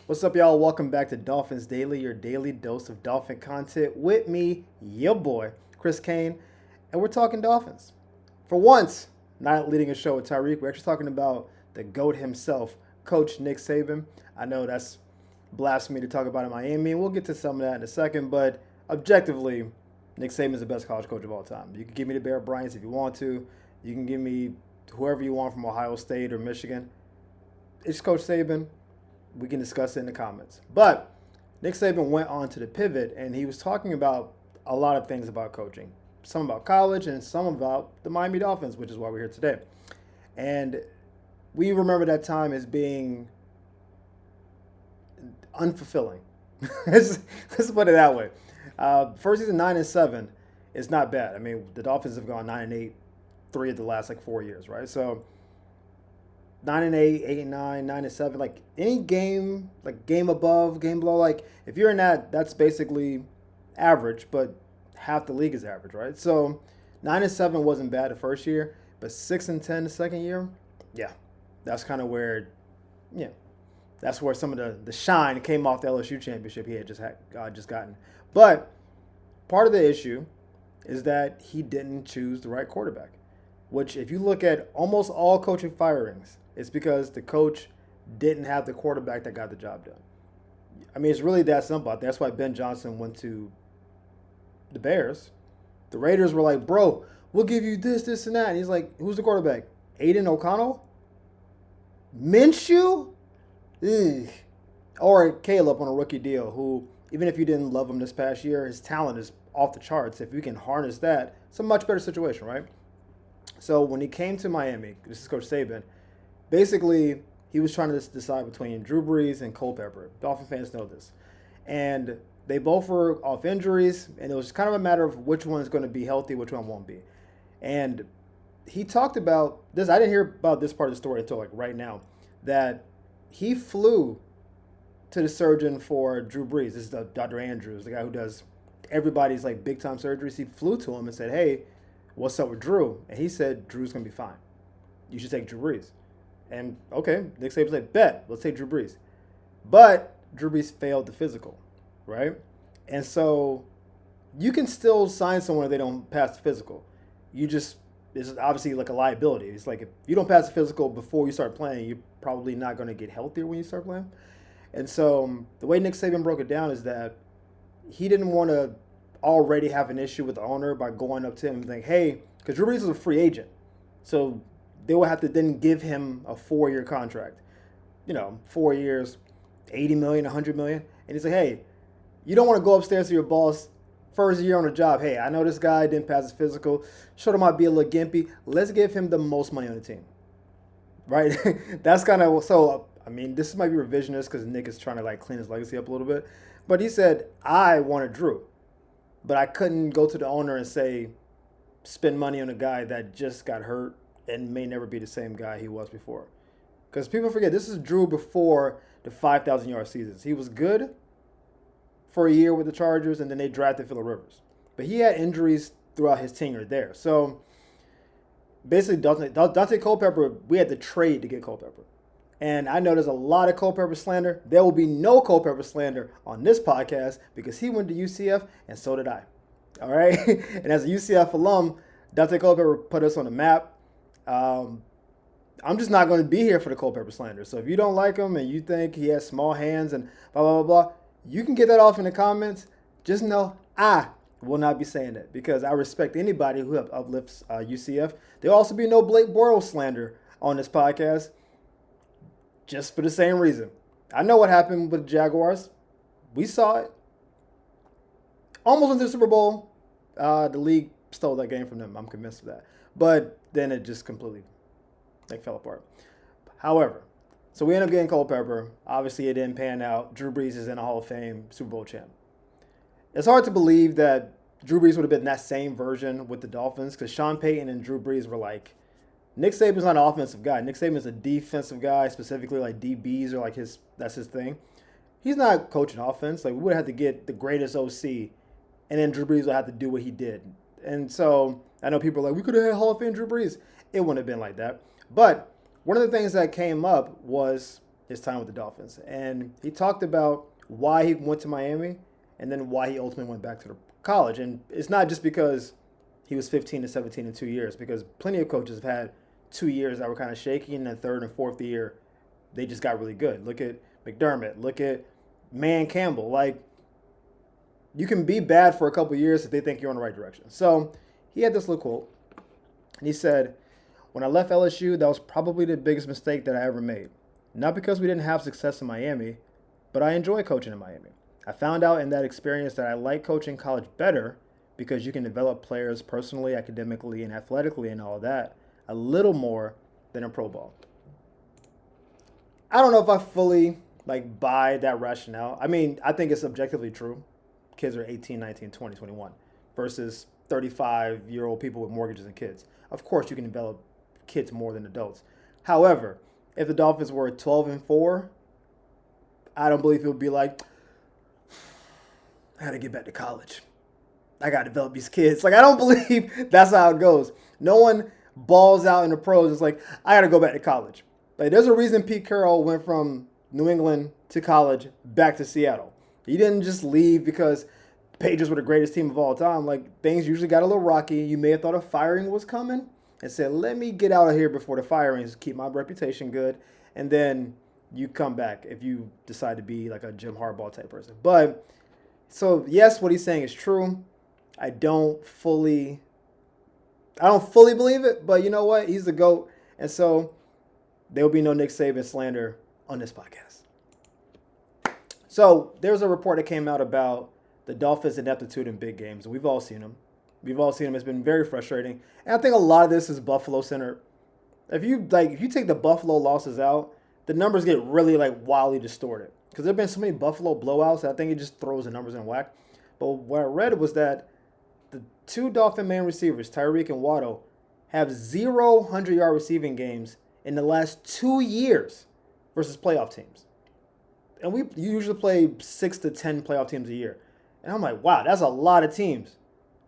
What's up, y'all? Welcome back to Dolphins Daily, your daily dose of Dolphin content with me, your boy, Chris Kane, and we're talking Dolphins. For once, not leading a show with Tyreek, we're actually talking about the GOAT himself, Coach Nick Saban. I know that's blasphemy to talk about in Miami, and we'll get to some of that in a second, but objectively, Nick Saban is the best college coach of all time. You can give me the Bear Bryants if you want to. You can give me whoever you want from Ohio State or Michigan. It's Coach Saban. We can discuss it in the comments. But Nick Saban went on to the pivot, and he was talking about a lot of things about coaching. Some about college and some about the Miami Dolphins, which is why we're here today. And we remember that time as being unfulfilling. let's put it that way. First season 9-7 is not bad. I mean, the Dolphins have gone 9-8, 3 of the last 4 years, right? So 9-8, 8-9, 9-7, like any game, like game above, game below, like if you're in that, that's basically average, but half the league is average, right? So 9-7 wasn't bad the first year, but 6-10 the second year, yeah, that's kind of where, yeah, that's where some of the shine came off the LSU championship he had just gotten. But part of the issue is that he didn't choose the right quarterback, which if you look at almost all coaching firings, it's because the coach didn't have the quarterback that got the job done. I mean, it's really that simple. That's why Ben Johnson went to the Bears. The Raiders were like, bro, we'll give you this, this, and that. And he's like, who's the quarterback? Aiden O'Connell? Minshew? Ugh. Or Caleb on a rookie deal, who, even if you didn't love him this past year, his talent is off the charts. If you can harness that, it's a much better situation, right? So when he came to Miami, this is Coach Saban, basically he was trying to decide between Drew Brees and Culpepper. Dolphin fans know this. And they both were off injuries, and it was kind of a matter of which one is going to be healthy, which one won't be. And he talked about this. I didn't hear about this part of the story until right now, that he flew to the surgeon for Drew Brees. This is Dr. Andrews, the guy who does everybody's big time surgeries. He flew to him and said, hey, what's up with Drew? And he said, Drew's going to be fine. You should take Drew Brees. And okay, Nick Saban's like, bet, let's take Drew Brees. But Drew Brees failed the physical, right? And so you can still sign someone if they don't pass the physical. It's obviously like a liability. It's like if you don't pass the physical before you start playing, you're probably not going to get healthier when you start playing. And so the way Nick Saban broke it down is that he didn't want to already have an issue with the owner by going up to him and saying, hey, because Drew Brees is a free agent. So they will have to then give him a 4-year contract. 4 years, $80 million, $100 million. And he's like, hey, you don't want to go upstairs to your boss first year on the job. Hey, I know this guy didn't pass his physical. Showed him might be a little gimpy. Let's give him the most money on the team. Right? That's kind of, so, I mean, this might be revisionist because Nick is trying to clean his legacy up a little bit. But he said, I wanted Drew. But I couldn't go to the owner and say, spend money on a guy that just got hurt and may never be the same guy he was before. Because people forget, this is Drew before the 5,000-yard seasons. He was good for a year with the Chargers, and then they drafted Phillip Rivers. But he had injuries throughout his tenure there. So basically, Dante Culpepper, we had to trade to get Culpepper. And I know there's a lot of Culpepper slander. There will be no Culpepper slander on this podcast because he went to UCF, and so did I. All right? And as a UCF alum, Dante Culpepper put us on the map. I'm just not going to be here for the Culpepper slander. So if you don't like him and you think he has small hands and blah, blah, blah, blah, you can get that off in the comments. Just know I will not be saying that because I respect anybody who uplifts UCF. There will also be no Blake Bortles slander on this podcast just for the same reason. I know what happened with the Jaguars. We saw it. Almost went to the Super Bowl. The league stole that game from them. I'm convinced of that. But then it just completely fell apart. However, so we ended up getting Culpepper. Obviously, it didn't pan out. Drew Brees is in the Hall of Fame, Super Bowl champ. It's hard to believe that Drew Brees would have been that same version with the Dolphins because Sean Payton and Drew Brees were Nick Saban's not an offensive guy. Nick Saban's a defensive guy, specifically DBs are that's his thing. He's not coaching offense. We would have to get the greatest OC, and then Drew Brees would have to do what he did. And so I know people are we could have had Hall of Fame Drew Brees. It wouldn't have been like that. But one of the things that came up was his time with the Dolphins. And he talked about why he went to Miami and then why he ultimately went back to the college. And it's not just because he was 15 to 17 in 2 years, because plenty of coaches have had 2 years that were kind of shaky, and then third and fourth year, they just got really good. Look at McDermott. Look at Man Campbell. Like, you can be bad for a couple of years if they think you're in the right direction. So he had this little quote, and he said, "When I left LSU, that was probably the biggest mistake that I ever made. Not because we didn't have success in Miami, but I enjoy coaching in Miami. I found out in that experience that I like coaching college better because you can develop players personally, academically, and athletically and all that a little more than in pro ball." I don't know if I fully buy that rationale. I mean, I think it's objectively true. Kids are 18, 19, 20, 21 versus 35-year-old people with mortgages and kids. Of course, you can develop kids more than adults. However, if the Dolphins were 12-4, I don't believe it would be like, I got to get back to college. I got to develop these kids. I don't believe that's how it goes. No one balls out in the pros. It's like, I got to go back to college. There's a reason Pete Carroll went from New England to college back to Seattle. He didn't just leave because the Patriots were the greatest team of all time. Things usually got a little rocky. You may have thought a firing was coming and said, let me get out of here before the firings, keep my reputation good, and then you come back if you decide to be like a Jim Harbaugh type person. But, so yes, what he's saying is true. I don't fully believe it, but you know what? He's the GOAT. And so there will be no Nick Saban slander on this podcast. So there's a report that came out about the Dolphins' ineptitude in big games. We've all seen them. It's been very frustrating. And I think a lot of this is Buffalo centered. If you take the Buffalo losses out, the numbers get really wildly distorted. Because there have been so many Buffalo blowouts that I think it just throws the numbers in whack. But what I read was that the two Dolphin main receivers, Tyreek and Waddle, have 0 100-yard receiving games in the last 2 years versus playoff teams. And we usually play 6 to 10 playoff teams a year. And I'm like, wow, that's a lot of teams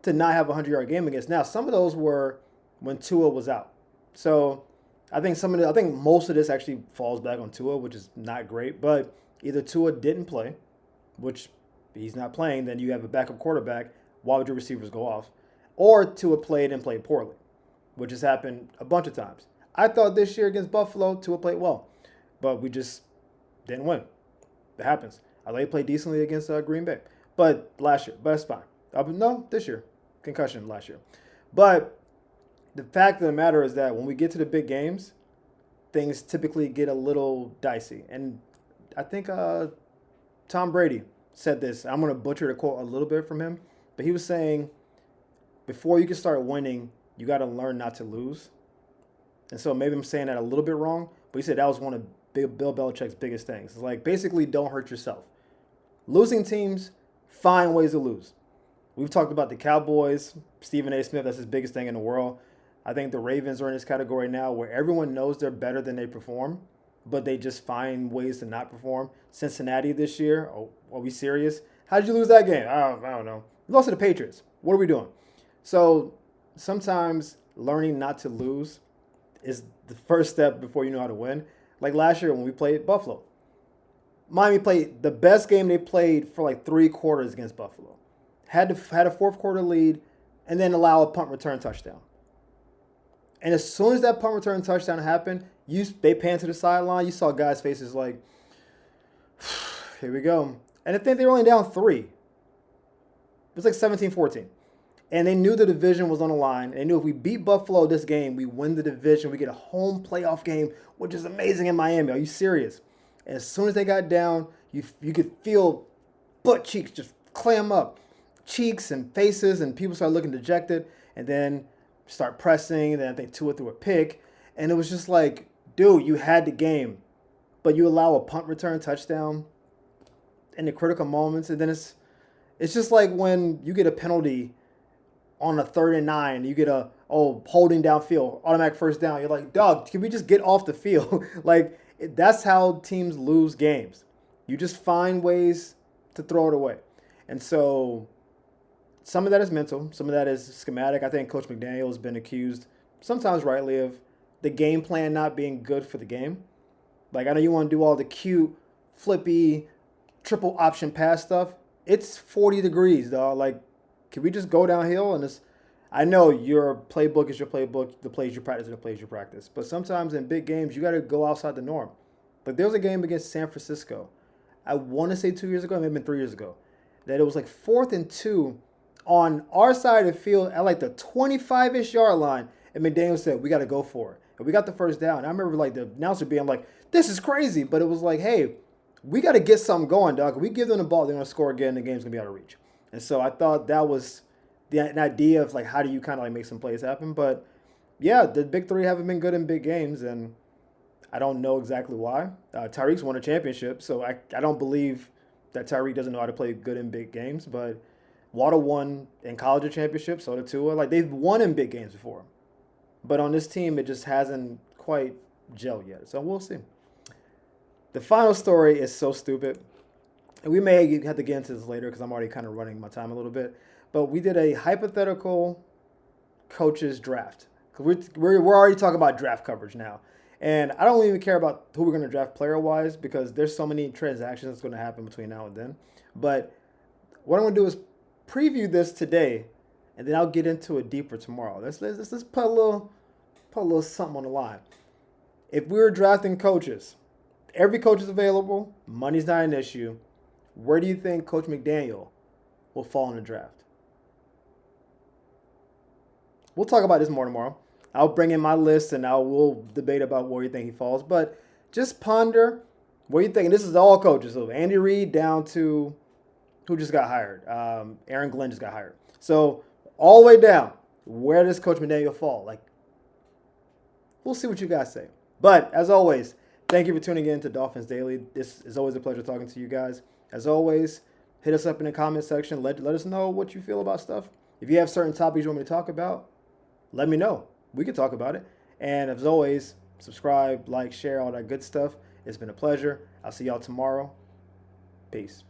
to not have a 100-yard game against. Now, some of those were when Tua was out. So I think most of this actually falls back on Tua, which is not great. But either Tua didn't play, which he's not playing, then you have a backup quarterback. Why would your receivers go off? Or Tua played and played poorly, which has happened a bunch of times. I thought this year against Buffalo, Tua played well, but we just didn't win. It happens. I thought he played decently against Green Bay, but last year, but it's fine. No, this year. Concussion last year. But the fact of the matter is that when we get to the big games, things typically get a little dicey. And I think Tom Brady said this. I'm going to butcher the quote a little bit from him, but he was saying, before you can start winning, you got to learn not to lose. And so maybe I'm saying that a little bit wrong, but he said that was one of Bill Belichick's biggest things. It's basically don't hurt yourself. Losing teams, find ways to lose. We've talked about the Cowboys, Stephen A. Smith, that's his biggest thing in the world. I think the Ravens are in this category now where everyone knows they're better than they perform, but they just find ways to not perform. Cincinnati this year, are we serious? How did you lose that game? I don't know. We lost to the Patriots. What are we doing? So sometimes learning not to lose is the first step before you know how to win. Like last year when we played Buffalo. Miami played the best game they played for 3 quarters against Buffalo. Had a fourth quarter lead and then allow a punt return touchdown. And as soon as that punt return touchdown happened, they panned to the sideline. You saw guys' faces like, here we go. And I think they were only down 3. It was 17-14. And they knew the division was on the line. They knew if we beat Buffalo this game, we win the division. We get a home playoff game, which is amazing in Miami. Are you serious? And as soon as they got down, you could feel butt cheeks just clam up. Cheeks and faces, and people start looking dejected. And then start pressing. And then I think Tua threw a pick. And it was just like, dude, you had the game. But you allow a punt return touchdown in the critical moments. And then it's just like when you get a penalty on a 3rd and 9, you get holding downfield, automatic first down. You're like, dog, can we just get off the field? That's how teams lose games. You just find ways to throw it away. And so some of that is mental. Some of that is schematic. I think Coach McDaniel has been accused, sometimes rightly, of the game plan not being good for the game. Like I know you want to do all the cute, flippy, triple option pass stuff. It's 40 degrees, dog. Like, can we just go downhill and just? I know your playbook is your playbook. The plays you practice are the plays you practice. But sometimes in big games, you got to go outside the norm. Like there was a game against San Francisco. I want to say 2 years ago, maybe 3 years ago, that it was like 4th and 2 on our side of the field at like the 25-ish yard line. And McDaniel said, we got to go for it. And we got the first down. And I remember like the announcer being like, this is crazy. But it was like, hey, we got to get something going, dog. If we give them the ball, they're going to score again. The game's going to be out of reach. And so I thought that was an idea of like, how do you kind of like make some plays happen? But yeah, the big three haven't been good in big games. And I don't know exactly why. Tyreek's won a championship. So I don't believe that Tyreek doesn't know how to play good in big games. But Waddle won in college a championship. So did Tua. Like they've won in big games before. But on this team, it just hasn't quite gelled yet. So we'll see. The final story is so stupid. And we may have to get into this later because I'm already kind of running my time a little bit. But we did a hypothetical coaches draft. We're already talking about draft coverage now. And I don't even care about who we're going to draft player-wise because there's so many transactions that's going to happen between now and then. But what I'm going to do is preview this today, and then I'll get into it deeper tomorrow. Let's put a little something on the line. If we were drafting coaches, every coach is available. Money's not an issue. Where do you think Coach McDaniel will fall in the draft? We'll talk about this more tomorrow. I'll bring in my list and we'll debate about where you think he falls. But just ponder what you think. And this is all coaches. So Andy Reid down to who just got hired. Aaron Glenn just got hired. So all the way down, where does Coach McDaniel fall? Like, we'll see what you guys say. But as always, thank you for tuning in to Dolphins Daily. This is always a pleasure talking to you guys. As always, hit us up in the comment section. Let us know what you feel about stuff. If you have certain topics you want me to talk about, let me know. We can talk about it. And as always, subscribe, like, share, all that good stuff. It's been a pleasure. I'll see y'all tomorrow. Peace.